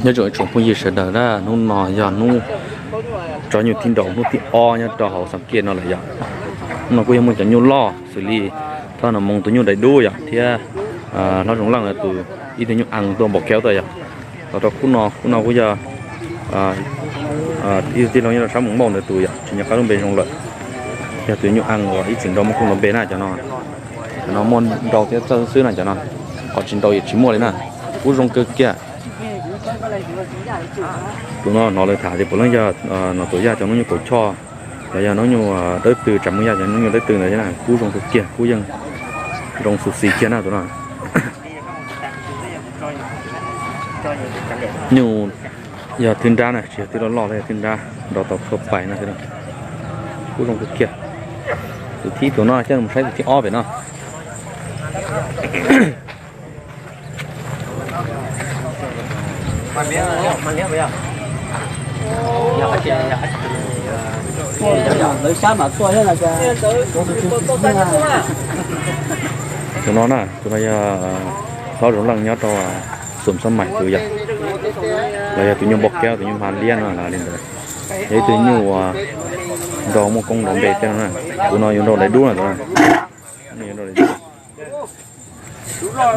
nhớ rồi trồng phong gì sẽ đỡ ra nó nọ giờ nó cho nhiều tin đầu nó tin o nhá cho họ sắm kia nó là giờ nó cũng muốn cho nhiều lo xử lý thôi là mong tụi nhiều đầy đủ vậy thì nó cũng là tụi ít tụi nhiều ăn tụi bọc kéo tới vậy và đó cũng nó cũng giờ ít tụi nó như là sáu mùng mông để tụi vậy chỉ nhắc các đồng bề trong lợi thì tụi nhiều ăn rồi ít chừng đâu mà không làm bề này cho nó muốn đầu thì cho xứ này cho nó có chừng đầu chỉ mua đấy nè cũng rong cơ kia tụi nó lại thả thì bữa nay giờ nó tối ra cho nó như cổ cho bây giờ nó như tới từ chấm ra cho nó như tới từ này thế này cú rong kia cú dân rong sụt xì kia nào tụi nó nhiều giờ thiên ra này chỉ từ đó lò đây thiên ra đào tạo khớp phải này thế này cú rong kia từ thi tụi nó chứ không thấy từ thi o vậy nó mà biết bây giờ lấy sáng mà tôi thế là tụi nó nè tụi nó giờ nó rủ lần nhớ cho sụm sắm mạch từ giờ bây giờ tụi nhau bọc keo tụi nhau hàn liên là liên rồi đấy tụi nhau đồ một con đồng bể cho nó này tụi nó dùng đồ lấy đũa này tụi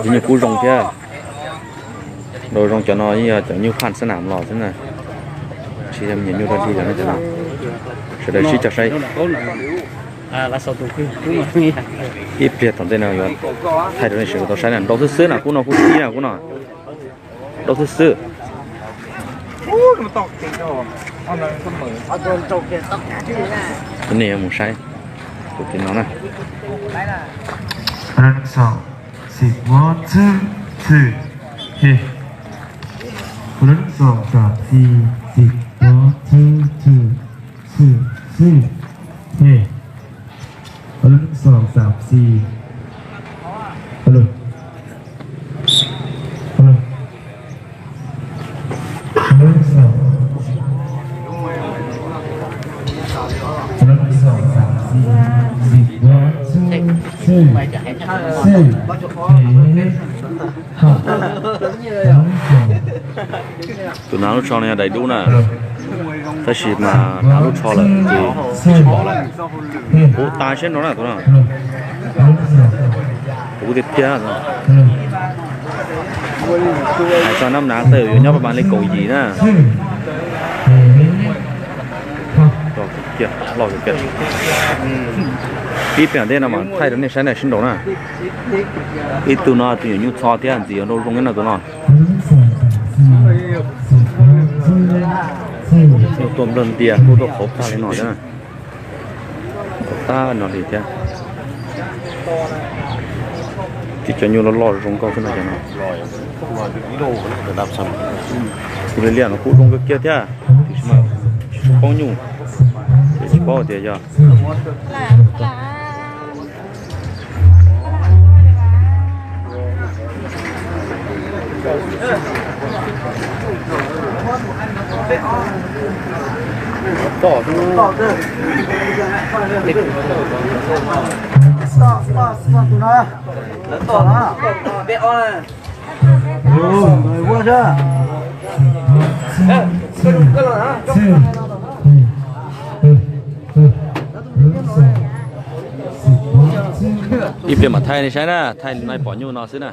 nó như cú rồng kia rồi rong cho nó như khoan sân nằm lò thế này chỉ em nhìn như là đi là nó thế nào sẽ để chặt say là sao tụi ít biệt thằng tên nào vậy thay đổi sự tao sai này đâu thứ xứ nào cũng nó cũng tí nào cũng nó đâu thứ xứ cái này một sai tụi cái nó này Run song, six, 1, 2, 2, hey. Run song, 3, 4, 6, 1, 2, 2, 2, 2, hey. Run song, 3, 4. Hello. Hello. Run song. Run song, 3, 4, 6, 1, 2, 2. tụi nó lúc cho này đầy đủ nè ta chỉ mà nó lúc cho là thì chỉ bỏ lại bố ta chết nó là tụi nó bố tiết kia rồi cho năm ná từ nhau các bạn lấy cầu gì nè rồi kia lo cái kia ít tiền thế nào mà thay đến này sáng này sinh đồ nè ít tụi nó tụi như cho thế gì nó rung cái nào tụi nó tôm lần tiền cô tôi khóc ta lên nổi nữa ta nó thì thế thì cho nhiều nó lo rung câu thế này cho nó thì liền nó cũng rung cái kia thế thì mà bao nhiêu chỉ bao tiền giờ to tụi nó lớn to nó bé o này rồi qua chưa cái lò hả ít tiền mà thay này sai nè thay này bỏ nhiêu nó xí nè